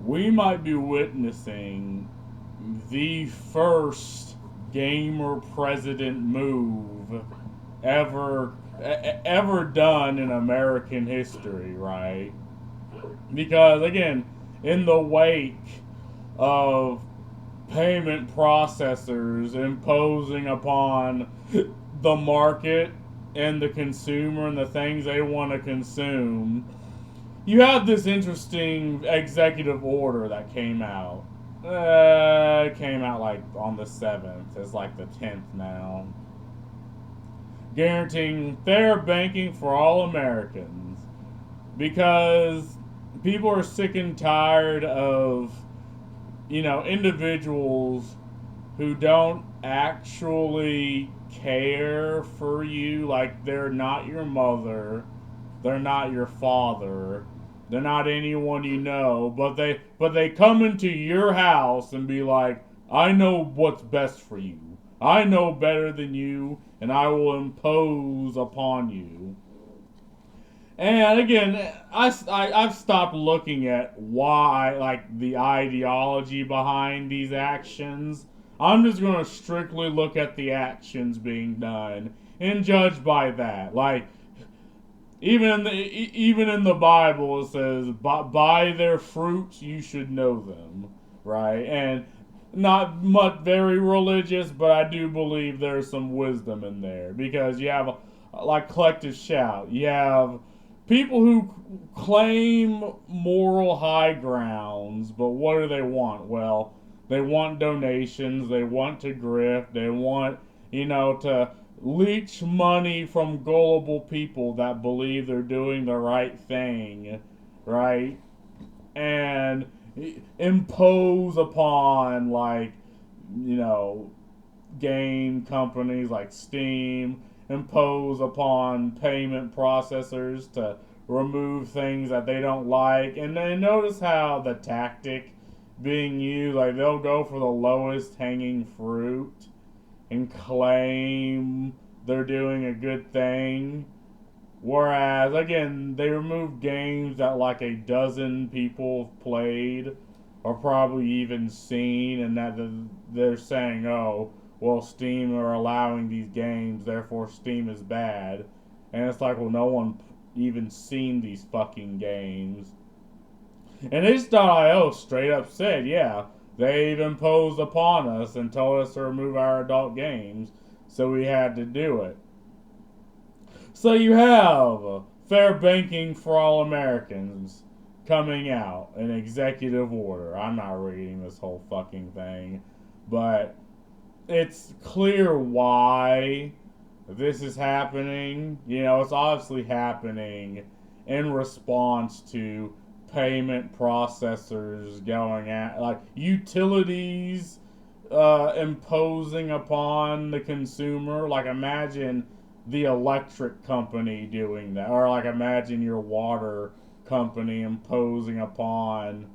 we might be witnessing the first gamer president move ever done in American history, right? Because again, in the wake of payment processors imposing upon the market and the consumer and the things they want to consume, you have this interesting executive order that came out. It came out like on the 7th. It's like the 10th now. Guaranteeing fair banking for all Americans. Because people are sick and tired of, individuals who don't actually care for you. Like, they're not your mother, they're not your father, they're not anyone you know, but they come into your house and be like, I know what's best for you. I know better than you, and I will impose upon you. And again, I've stopped looking at why, like, the ideology behind these actions. I'm just going to strictly look at the actions being done and judge by that. Like, even in the Bible, it says, by their fruits you should know them, right? And not much very religious, but I do believe there's some wisdom in there because you have like collective shout. You have people who claim moral high grounds, but what do they want? Well, they want donations, they want to grift, they want, to leech money from gullible people that believe they're doing the right thing, right? And impose upon, like, you know, game companies like Steam, impose upon payment processors to remove things that they don't like. And then notice how the tactic being used, like, they'll go for the lowest hanging fruit and claim they're doing a good thing. Whereas, again, they remove games that like a dozen people have played or probably even seen, and that they're saying, oh, well, Steam are allowing these games, therefore Steam is bad. And it's like, well, no one even seen these fucking games. And itch.io straight up said, yeah, they've imposed upon us and told us to remove our adult games, so we had to do it. So you have fair banking for all Americans coming out, an executive order. I'm not reading this whole fucking thing, but it's clear why this is happening. It's obviously happening in response to payment processors going at, like, utilities imposing upon the consumer. Like, imagine the electric company doing that, or like imagine your water company imposing upon,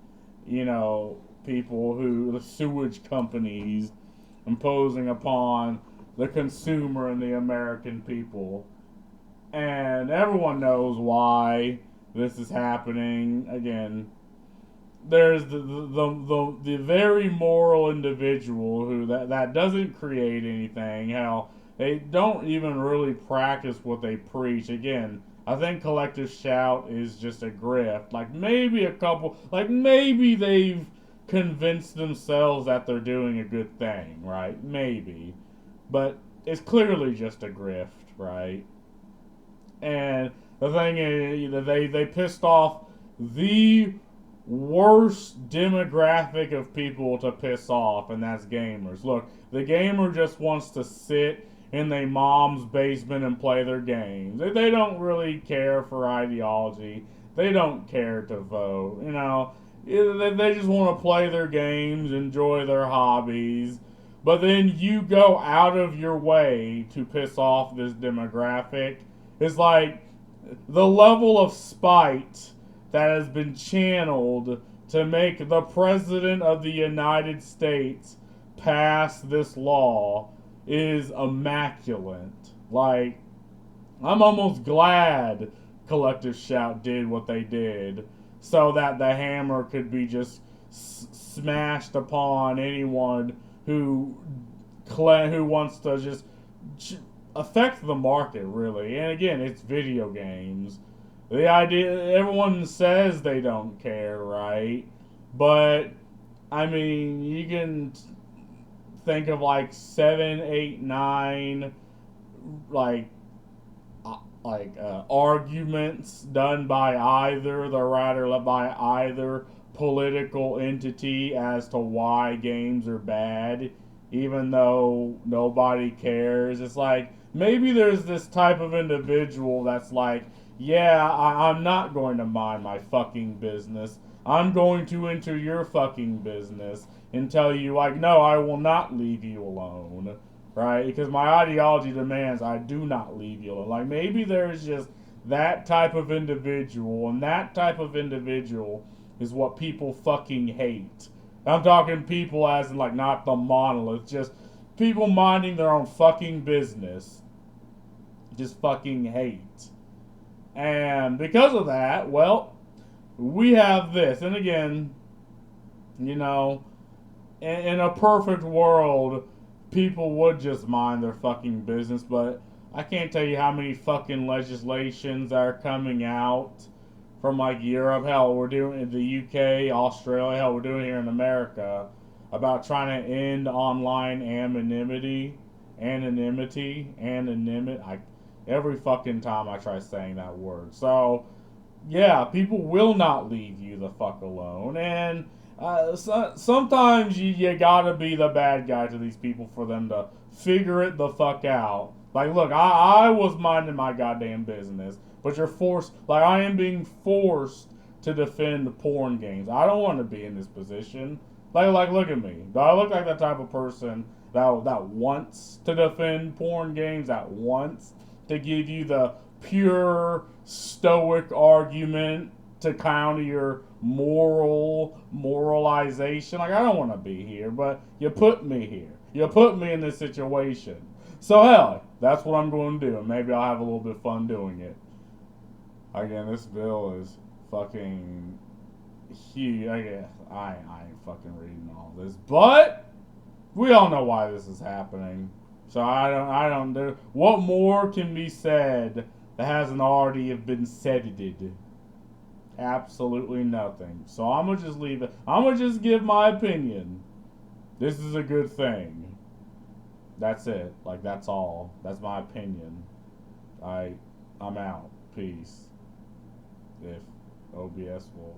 people who, the sewage companies imposing upon the consumer and the American people. And everyone knows why this is happening. Again, there's the very moral individual who that doesn't create anything. Hell, they don't even really practice what they preach. Again, I think collective shout is just a grift. Like, maybe a couple, like, maybe they've convinced themselves that they're doing a good thing, right? Maybe. But it's clearly just a grift, right? And the thing is, they pissed off the worst demographic of people to piss off, and that's gamers. Look, the gamer just wants to sit in their mom's basement and play their games. They don't really care for ideology. They don't care to vote. They just want to play their games, enjoy their hobbies. But then you go out of your way to piss off this demographic. It's like the level of spite that has been channeled to make the President of the United States pass this law is immaculate. Like, I'm almost glad Collective Shout did what they did so that the hammer could be just smashed upon anyone who who wants to just affect the market, really. And again, it's video games. The idea, everyone says they don't care, right? But I mean, you can think of like 7, 8, 9, like arguments done by either political entity as to why games are bad, even though nobody cares. It's like maybe there's this type of individual that's like, yeah, I'm not going to mind my fucking business. I'm going to enter your fucking business and tell you, like, no, I will not leave you alone, right? Because my ideology demands I do not leave you alone. Like, maybe there's just that type of individual, and that type of individual is what people fucking hate. I'm talking people as in, like, not the monolith, just people minding their own fucking business. Just fucking hate. And because of that, well, we have this. And again, you know, in a perfect world, people would just mind their fucking business, but I can't tell you how many fucking legislations are coming out from like Europe. Hell, we're doing in the UK, Australia. Hell, we're doing it here in America about trying to end online anonymity. Every fucking time I try saying that word. So yeah, people will not leave you the fuck alone, and sometimes you gotta be the bad guy to these people for them to figure it the fuck out. Like, look, I was minding my goddamn business, but you're forced, like, I am being forced to defend porn games. I don't want to be in this position. Like, look at me. Do I look like the type of person that wants to defend porn games, that wants to give you the pure stoic argument to counter your moralization? Like, I don't want to be here, but you put me here. You put me in this situation. So hell, that's what I'm going to do, and maybe I'll have a little bit of fun doing it. Again, this bill is fucking huge. I ain't fucking reading all this, but we all know why this is happening. So I don't do. What more can be said that hasn't already have been said? Absolutely nothing. So I'm gonna just leave it. I'm gonna just give my opinion. This is a good thing. That's it. Like, that's all. That's my opinion. I'm out. Peace. If OBS will